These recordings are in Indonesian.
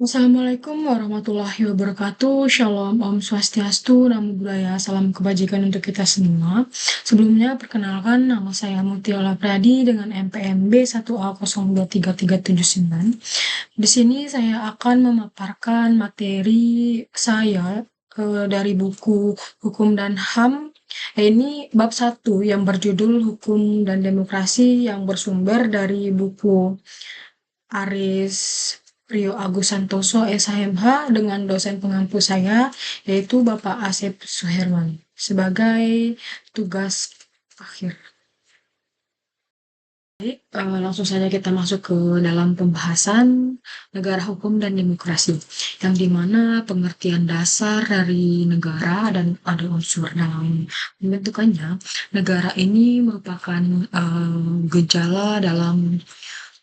Assalamualaikum warahmatullahi wabarakatuh. Shalom, Om Swastiastu, Namo Buddhaya, salam kebajikan untuk kita semua. Sebelumnya, perkenalkan nama saya Mutiara Pradi dengan NPM B1A023379. Di sini saya akan memaparkan materi saya dari buku Hukum dan HAM. Ini bab 1 yang berjudul Hukum dan Demokrasi yang bersumber dari buku Aris Rio Agus Santoso SHMH dengan dosen pengampu saya, yaitu Bapak Asep Suherman, sebagai tugas akhir. Baik, langsung saja kita masuk ke dalam pembahasan negara hukum dan demokrasi, yang dimana pengertian dasar dari negara dan ada unsur dalam pembentukannya. Negara ini merupakan gejala dalam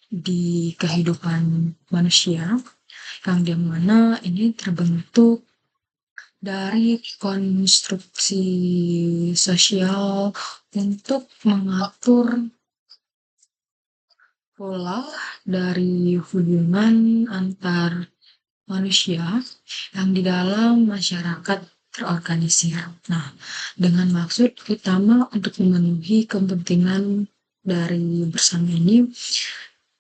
di kehidupan manusia, yang dimana ini terbentuk dari konstruksi sosial untuk mengatur pola dari hubungan antar manusia yang di dalam masyarakat terorganisir. Nah, dengan maksud utama untuk memenuhi kepentingan dari bersama ini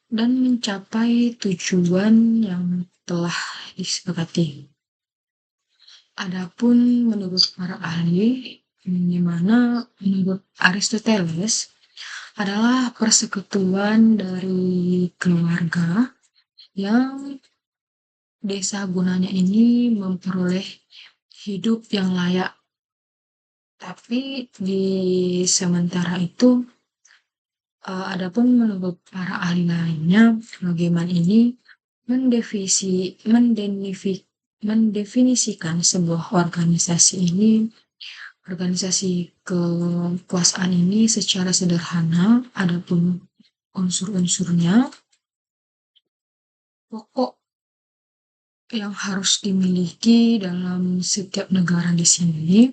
dan mencapai tujuan yang telah disepakati. Adapun menurut para ahli, di mana menurut Aristoteles adalah persekutuan dari keluarga yang desa gunanya ini memperoleh hidup yang layak. Tapi di sementara itu, adapun menurut para ahli lainnya, bagaimana ini mendefinisikan sebuah organisasi kekuasaan ini secara sederhana. Adapun unsur-unsurnya, pokok yang harus dimiliki dalam setiap negara di sini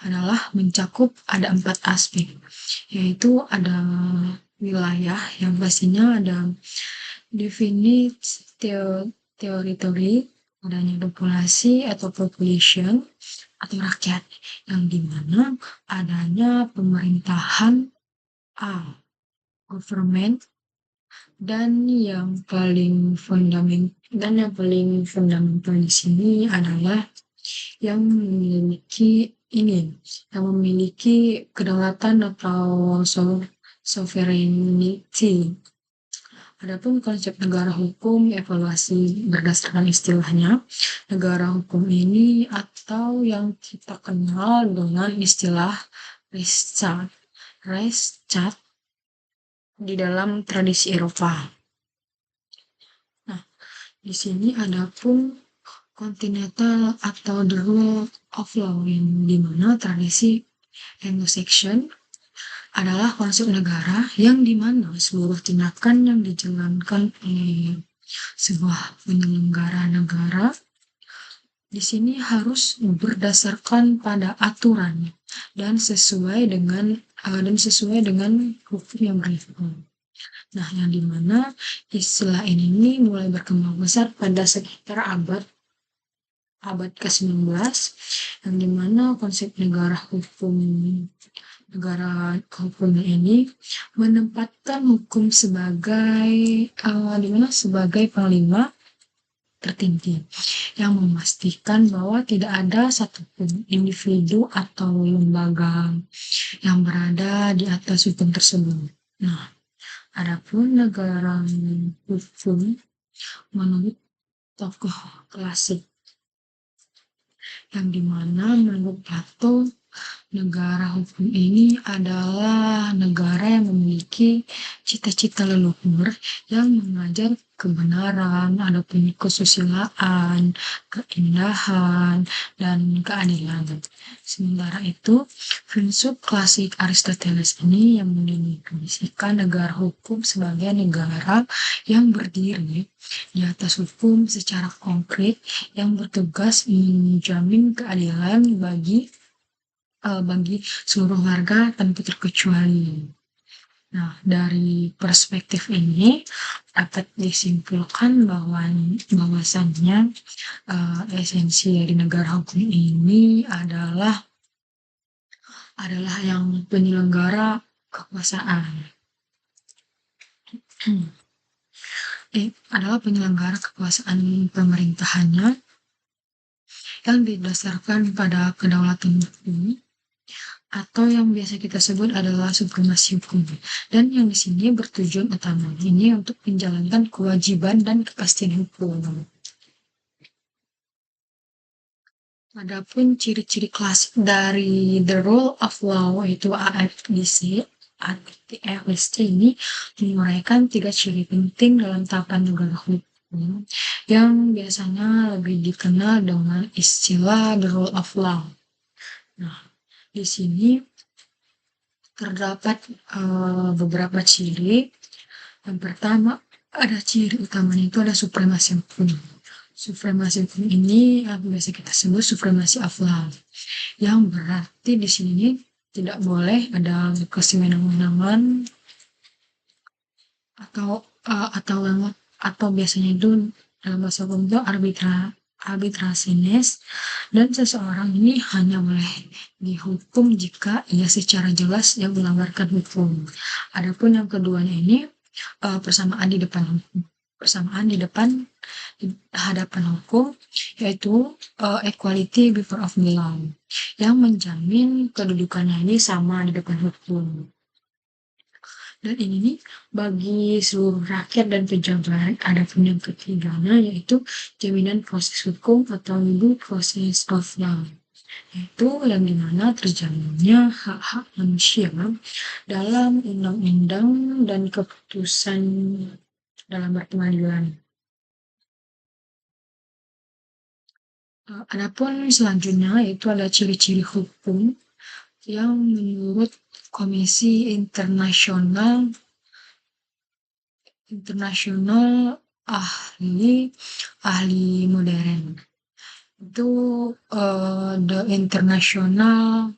adalah mencakup ada 4 aspek, yaitu ada wilayah yang pastinya ada definite territory, adanya populasi atau population atau rakyat, yang dimana adanya pemerintahan government, dan yang paling fundamental di sini adalah yang memiliki kedaulatan atau sovereignty Adapun konsep negara hukum evaluasi berdasarkan istilahnya. Negara hukum ini atau yang kita kenal dengan istilah Rechtsstaat. Rechtsstaat di dalam tradisi Eropa. Nah, di sini ada pun continental atau the rule of law yang dimana tradisi Anglo-Saxon adalah konsep negara yang dimana seluruh tindakan yang dijalankan oleh sebuah penyelenggara negara di sini harus berdasarkan pada aturan dan sesuai dengan hukum yang berlaku. Nah, yang dimana istilah ini mulai berkembang besar pada sekitar abad ke-19, yang dimana konsep negara hukum ini menempatkan hukum sebagai panglima tertinggi yang memastikan bahwa tidak ada satupun individu atau lembaga yang berada di atas hukum tersebut. Nah, adapun negara hukum menurut tokoh klasik yang dimana menurut Plato negara hukum ini adalah negara yang memiliki cita-cita leluhur yang mengajar kebenaran, adapun kesusilaan, keindahan, dan keadilan. Sementara itu, filsuf klasik Aristoteles ini yang mendefinisikan negara hukum sebagai negara yang berdiri di atas hukum secara konkret yang bertugas menjamin keadilan bagi seluruh warga tanpa terkecuali. Nah, dari perspektif ini dapat disimpulkan bahwasannya esensi dari negara hukum ini adalah yang penyelenggara kekuasaan. Adalah penyelenggara kekuasaan pemerintahannya yang didasarkan pada kedaulatan hukum atau yang biasa kita sebut adalah supremasi hukum, dan yang di sini bertujuan utama ini untuk menjalankan kewajiban dan kepastian hukum. Adapun ciri-ciri klasik dari the rule of law itu AFDC ini menguraikan 3 ciri penting dalam tahapan negara hukum yang biasanya lebih dikenal dengan istilah the rule of law. Nah, di sini terdapat beberapa ciri. Yang pertama, ada ciri utamanya itu ada supremasi hukum. Supremasi hukum ini biasa kita sebut supremasi of law, yang berarti di sini tidak boleh ada kesewenang-wenangan atau biasanya itu dalam bahasa hukum itu arbitrasines, dan seseorang ini hanya boleh dihukum jika ia secara jelas yang melanggarkan hukum. Adapun yang keduanya ini persamaan di hadapan hukum, yaitu equality before of the law, yang menjamin kedudukannya ini sama di depan hukum. Dan ini nih bagi seluruh rakyat dan pejabat. Adapun yang ketiganya yaitu jaminan proses hukum atau due process of law, yaitu yang dimana terjaminnya hak-hak manusia dalam undang-undang dan keputusan dalam berpengadilan. Adapun selanjutnya yaitu ada ciri-ciri hukum yang menurut Komisi Internasional ahli modern. Itu the International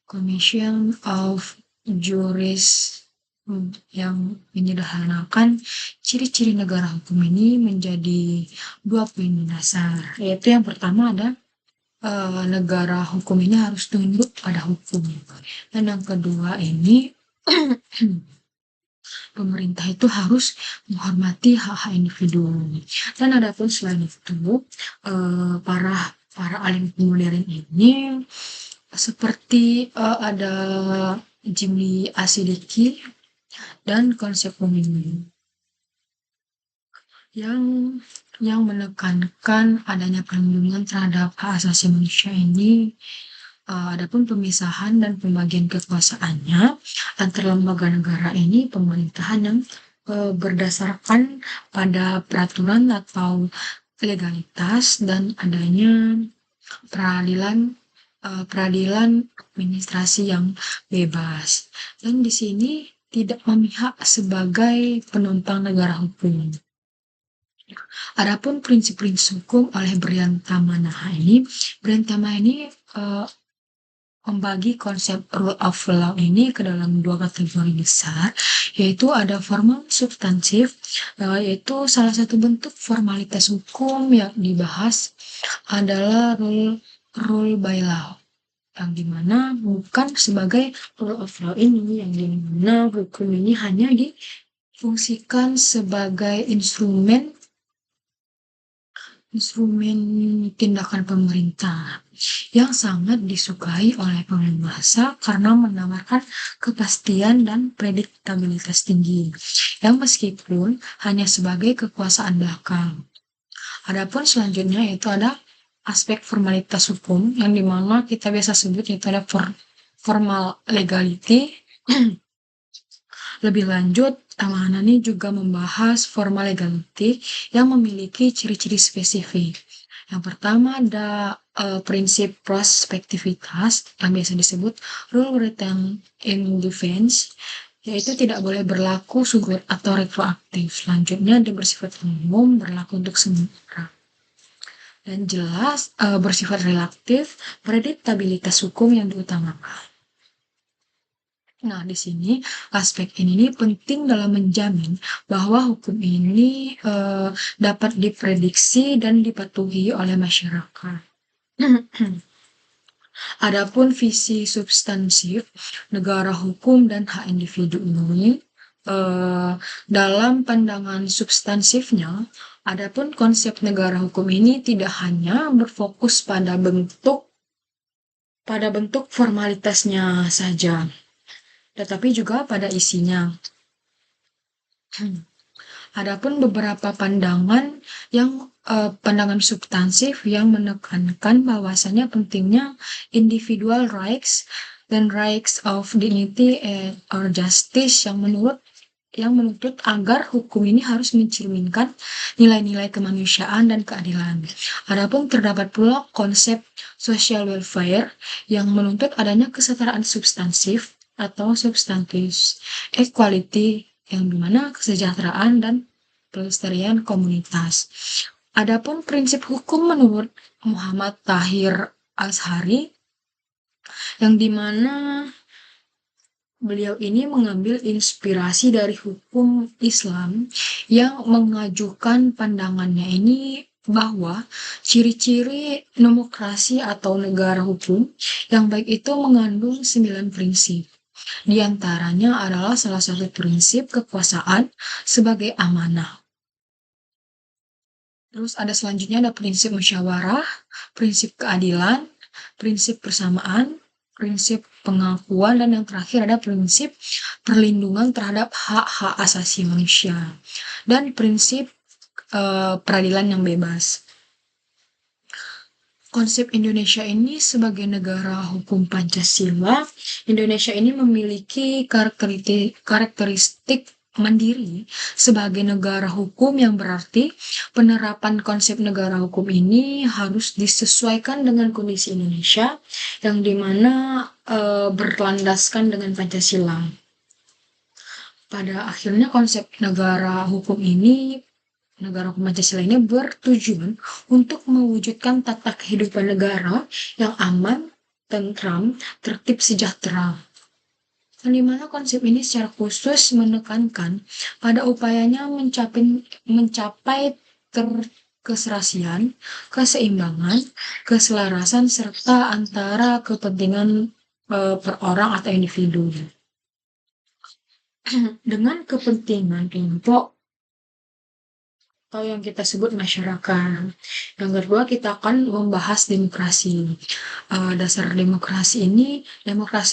Commission of Jurists yang menyederhanakan ciri-ciri negara hukum ini menjadi 2 poin dasar, yaitu yang pertama ada negara hukum ini harus tunduk pada hukum, dan yang kedua ini pemerintah itu harus menghormati hak-hak individu. Dan adapun selain itu para alim modern ini seperti ada Jimli Asidiki dan konsep pemilu. yang menekankan adanya perlindungan terhadap hak asasi manusia ini. Adapun pemisahan dan pembagian kekuasaannya antara lembaga negara ini pemerintahan yang berdasarkan pada peraturan atau legalitas dan adanya peradilan peradilan administrasi yang bebas. Dan di sini tidak memihak sebagai penopang negara hukum. Adapun prinsip-prinsip hukum oleh Brian Tamanaha ini, membagi konsep rule of law ini ke dalam dua kategori besar, yaitu ada formal substansif, yaitu salah satu bentuk formalitas hukum yang dibahas adalah rule by law, yang dimana bukan sebagai rule of law ini, yang dimana hukum ini hanya difungsikan sebagai instrumen tindakan pemerintah yang sangat disukai oleh penguasa karena menawarkan kepastian dan prediktabilitas tinggi, yang meskipun hanya sebagai kekuasaan belakang. Adapun selanjutnya yaitu ada aspek formalitas hukum yang dimana kita biasa sebut yaitu ada formal legality. Lebih lanjut, Tamanani juga membahas formal legality yang memiliki ciri-ciri spesifik. Yang pertama ada prinsip prospektivitas yang biasa disebut rule written in defense, yaitu tidak boleh berlaku surut atau retroaktif. Selanjutnya ada bersifat umum, berlaku untuk semua orang. Dan jelas bersifat relatif, prediktabilitas hukum yang diutamakan. Nah, di sini aspek ini penting dalam menjamin bahwa hukum ini dapat diprediksi dan dipatuhi oleh masyarakat. Adapun visi substansif negara hukum dan hak individu ini, dalam pandangan substansifnya, adapun konsep negara hukum ini tidak hanya berfokus pada bentuk formalitasnya saja, tetapi juga pada isinya. Adapun beberapa pandangan substansif yang menekankan bahwasanya pentingnya individual rights dan rights of dignity or justice yang menuntut agar hukum ini harus mencerminkan nilai-nilai kemanusiaan dan keadilan. Adapun terdapat pula konsep social welfare yang menuntut adanya kesetaraan substansif atau substantif equality, yang dimana kesejahteraan dan pelestarian komunitas. Adapun prinsip hukum menurut Muhammad Tahir Azhari, yang dimana beliau ini mengambil inspirasi dari hukum Islam yang mengajukan pandangannya ini bahwa ciri-ciri demokrasi atau negara hukum yang baik itu mengandung 9 prinsip. Di antaranya adalah salah satu prinsip kekuasaan sebagai amanah. Terus ada selanjutnya ada prinsip musyawarah, prinsip keadilan, prinsip persamaan, prinsip pengakuan, dan yang terakhir ada prinsip perlindungan terhadap hak-hak asasi manusia dan prinsip peradilan yang bebas. Konsep Indonesia ini sebagai negara hukum Pancasila, Indonesia ini memiliki karakteristik mandiri sebagai negara hukum, yang berarti penerapan konsep negara hukum ini harus disesuaikan dengan kondisi Indonesia yang dimana berlandaskan dengan Pancasila. Pada akhirnya konsep negara hukum Pancasila ini bertujuan untuk mewujudkan tata kehidupan negara yang aman, tentram, tertib, sejahtera. Di mana konsep ini secara khusus menekankan pada upayanya mencapai keserasian, keseimbangan, keselarasan, serta antara kepentingan per orang atau individu. Dengan kepentingan kelompok atau yang kita sebut masyarakat. Yang kedua, kita akan membahas demokrasi. Demokrasi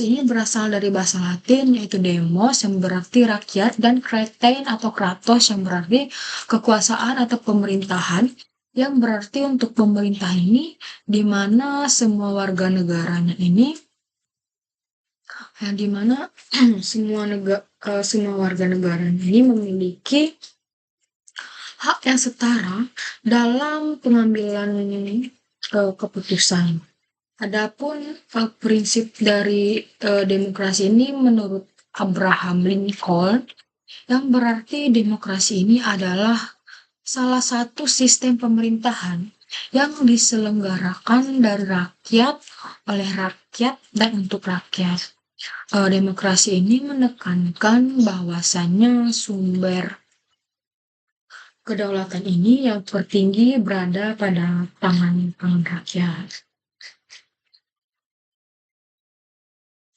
ini berasal dari bahasa Latin yaitu demos yang berarti rakyat dan kratein atau kratos yang berarti kekuasaan atau pemerintahan, yang berarti untuk pemerintah ini di mana semua warga negaranya ini yang di mana semua warga negaranya ini memiliki hak yang setara dalam pengambilan keputusan. Adapun prinsip dari demokrasi ini menurut Abraham Lincoln, yang berarti demokrasi ini adalah salah satu sistem pemerintahan yang diselenggarakan dari rakyat, oleh rakyat, dan untuk rakyat. Demokrasi ini menekankan bahwasannya sumber kedaulatan ini yang tertinggi berada pada tangan rakyat.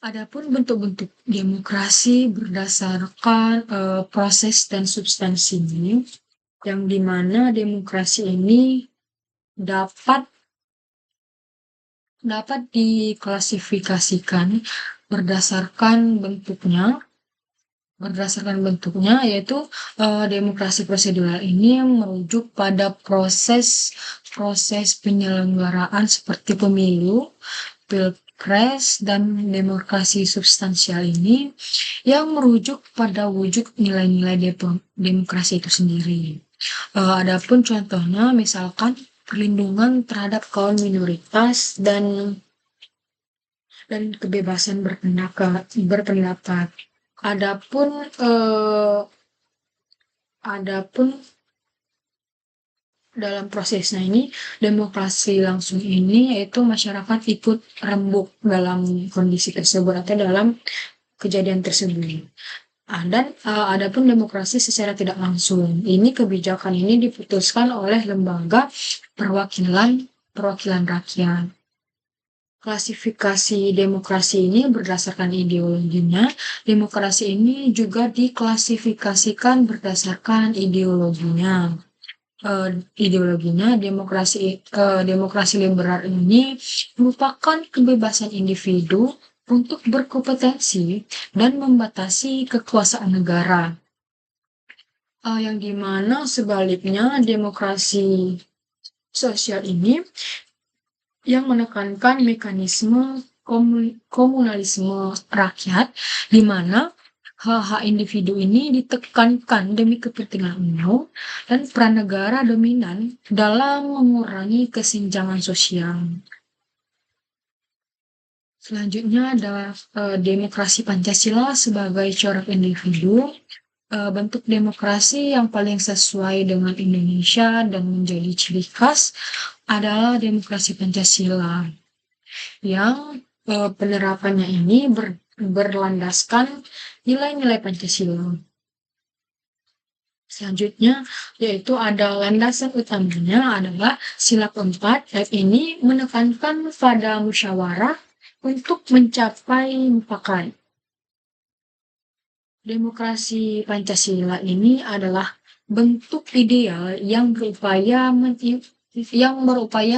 Adapun bentuk-bentuk demokrasi berdasarkan proses dan substansinya, yang dimana demokrasi ini dapat diklasifikasikan berdasarkan bentuknya, yaitu demokrasi prosedural ini merujuk pada proses penyelenggaraan seperti pemilu, pilpres, dan demokrasi substansial ini yang merujuk pada wujud nilai-nilai demokrasi itu sendiri. Adapun contohnya misalkan perlindungan terhadap kaum minoritas dan kebebasan berpendapat. Adapun dalam prosesnya ini, demokrasi langsung ini yaitu masyarakat ikut rembuk dalam kondisi tersebut atau dalam kejadian tersebut. Dan adapun demokrasi secara tidak langsung, ini kebijakan ini diputuskan oleh lembaga perwakilan rakyat. Klasifikasi demokrasi ini berdasarkan ideologinya. Demokrasi ini juga diklasifikasikan berdasarkan ideologinya. Demokrasi liberal ini merupakan kebebasan individu untuk berkompetensi dan membatasi kekuasaan negara. Yang dimana sebaliknya demokrasi sosial ini yang menekankan mekanisme komunalisme rakyat, di mana hak-hak individu ini ditekankan demi kepentingan umum dan peran negara dominan dalam mengurangi kesenjangan sosial. Selanjutnya adalah demokrasi Pancasila sebagai corak individu. Bentuk demokrasi yang paling sesuai dengan Indonesia dan menjadi ciri khas adalah demokrasi Pancasila, yang penerapannya ini berlandaskan nilai-nilai Pancasila. Selanjutnya yaitu ada landasan utamanya adalah sila keempat, ini menekankan pada musyawarah untuk mencapai mufakat. Demokrasi Pancasila ini adalah bentuk ideal yang berupaya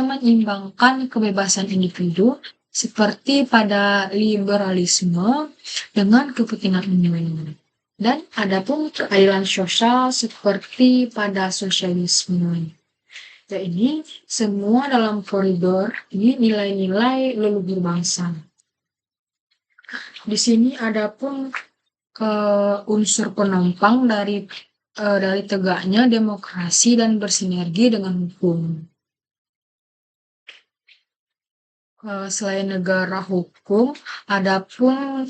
menyimbangkan kebebasan individu seperti pada liberalisme dengan kepentingan umum, dan adapun keadilan sosial seperti pada sosialisme. Ya, ini semua dalam koridor ini nilai-nilai leluhur bangsa. Di sini adapun unsur penopang dari tegaknya demokrasi dan bersinergi dengan hukum. Selain negara hukum, adapun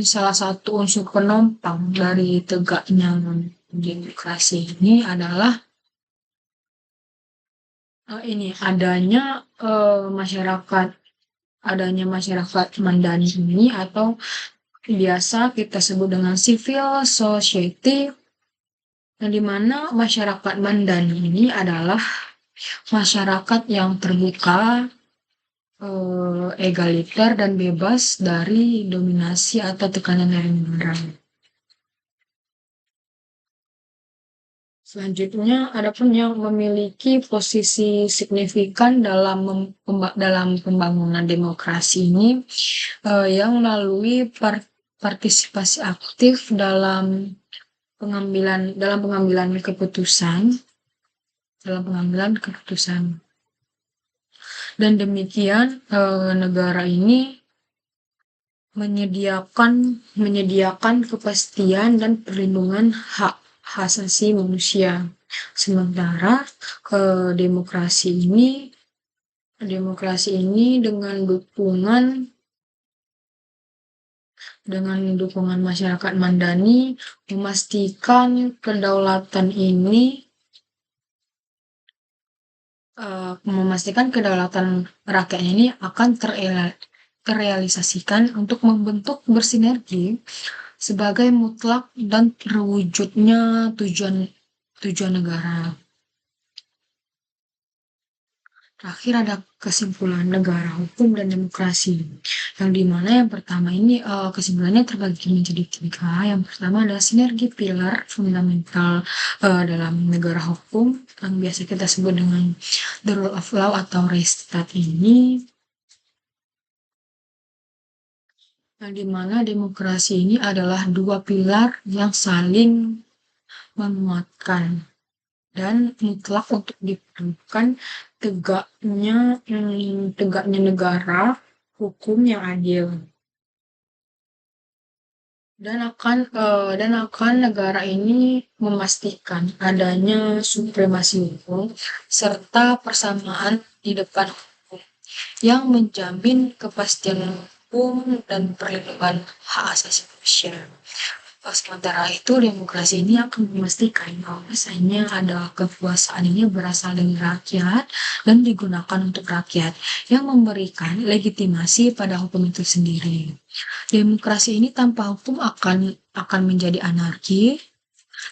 salah satu unsur penopang dari tegaknya demokrasi ini adalah adanya masyarakat madani ini, atau biasa kita sebut dengan civil society, yang dimana masyarakat madani ini adalah masyarakat yang terbuka, egaliter, dan bebas dari dominasi atau tekanan dari negara. Selanjutnya, adapun yang memiliki posisi signifikan dalam pembangunan demokrasi ini, yang melalui partisipasi aktif pengambilan keputusan dan demikian negara ini menyediakan kepastian dan perlindungan hak asasi manusia. Sementara demokrasi ini dengan dukungan masyarakat Mandani memastikan kedaulatan rakyatnya ini akan terrealisasikan untuk membentuk bersinergi sebagai mutlak dan terwujudnya tujuan negara. Terakhir ada kesimpulan negara hukum dan demokrasi, yang dimana yang pertama ini kesimpulannya terbagi menjadi 3. Yang pertama adalah sinergi pilar fundamental dalam negara hukum yang biasa kita sebut dengan the rule of law atau Rechtsstaat ini, yang dimana demokrasi ini adalah 2 pilar yang saling menguatkan dan mutlak untuk diperlukan tegaknya negara hukum yang adil, dan akan negara ini memastikan adanya supremasi hukum serta persamaan di depan hukum yang menjamin kepastian hukum dan perlindungan hak asasi manusia. Sementara itu, demokrasi ini akan memastikan bahwa misalnya ada kekuasaan ini berasal dari rakyat dan digunakan untuk rakyat, yang memberikan legitimasi pada hukum itu sendiri. Demokrasi ini tanpa hukum akan menjadi anarki,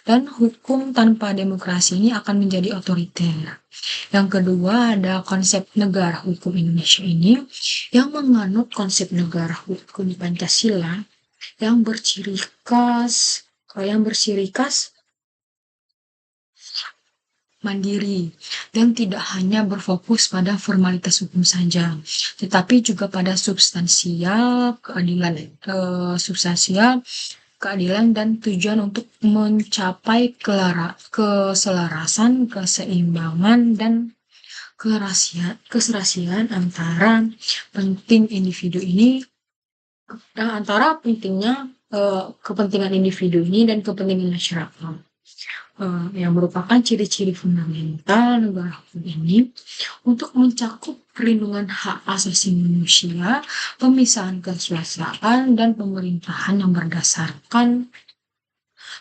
dan hukum tanpa demokrasi ini akan menjadi otoriter. Yang kedua, ada konsep negara hukum Indonesia ini yang menganut konsep negara hukum Pancasila yang bersiri khas mandiri dan tidak hanya berfokus pada formalitas hukum saja, tetapi juga pada substansial keadilan dan tujuan untuk mencapai keselarasan, keseimbangan dan keserasian antara pentingnya kepentingan individu ini dan kepentingan masyarakat, yang merupakan ciri-ciri fundamental negara hukum ini untuk mencakup perlindungan hak asasi manusia, pemisahan kekuasaan, dan pemerintahan yang berdasarkan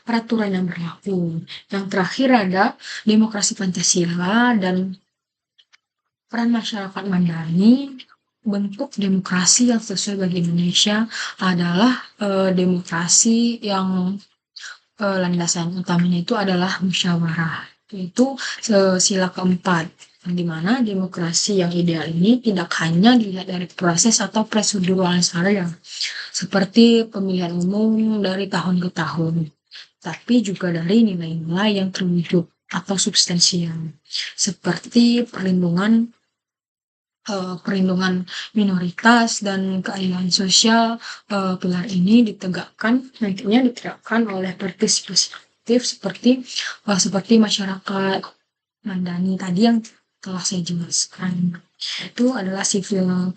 peraturan yang berlaku. Yang terakhir ada demokrasi Pancasila dan peran masyarakat Mandani. Bentuk demokrasi yang sesuai bagi Indonesia adalah demokrasi yang landasan utamanya itu adalah musyawarah, yaitu sila keempat, yang dimana demokrasi yang ideal ini tidak hanya dilihat dari proses atau prosedural saja seperti pemilihan umum dari tahun ke tahun, tapi juga dari nilai-nilai yang terwujud atau substansial seperti perlindungan minoritas dan keadilan sosial. Pilar ini nantinya ditegakkan oleh partisipasi aktif seperti masyarakat Mandani tadi yang telah saya jelaskan. Itu adalah civil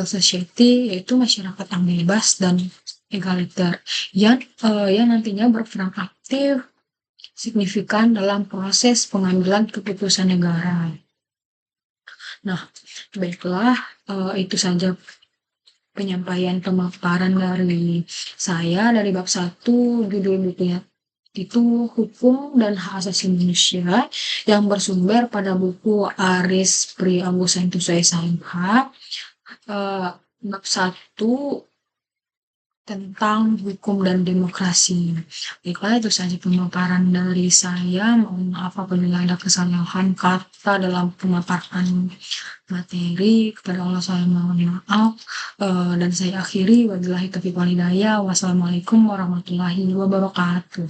society, yaitu masyarakat yang bebas dan egaliter yang nantinya berperan aktif signifikan dalam proses pengambilan keputusan negara. Nah, baiklah, itu saja penyampaian pemaparan dari saya dari bab 1, judul bukunya itu Hukum dan Hak Asasi Manusia, yang bersumber pada buku Aris Priambosantoso SMH, bab 1 tentang hukum dan demokrasi. Baiklah, itu saja pemaparan dari saya. Mohon maaf apabila ada kesalahan kata dalam pemaparan materi. Kepada Allah saya mohon maaf, dan saya akhiri. Wabillahi taufiq wal hidayah. Wassalamualaikum warahmatullahi wabarakatuh.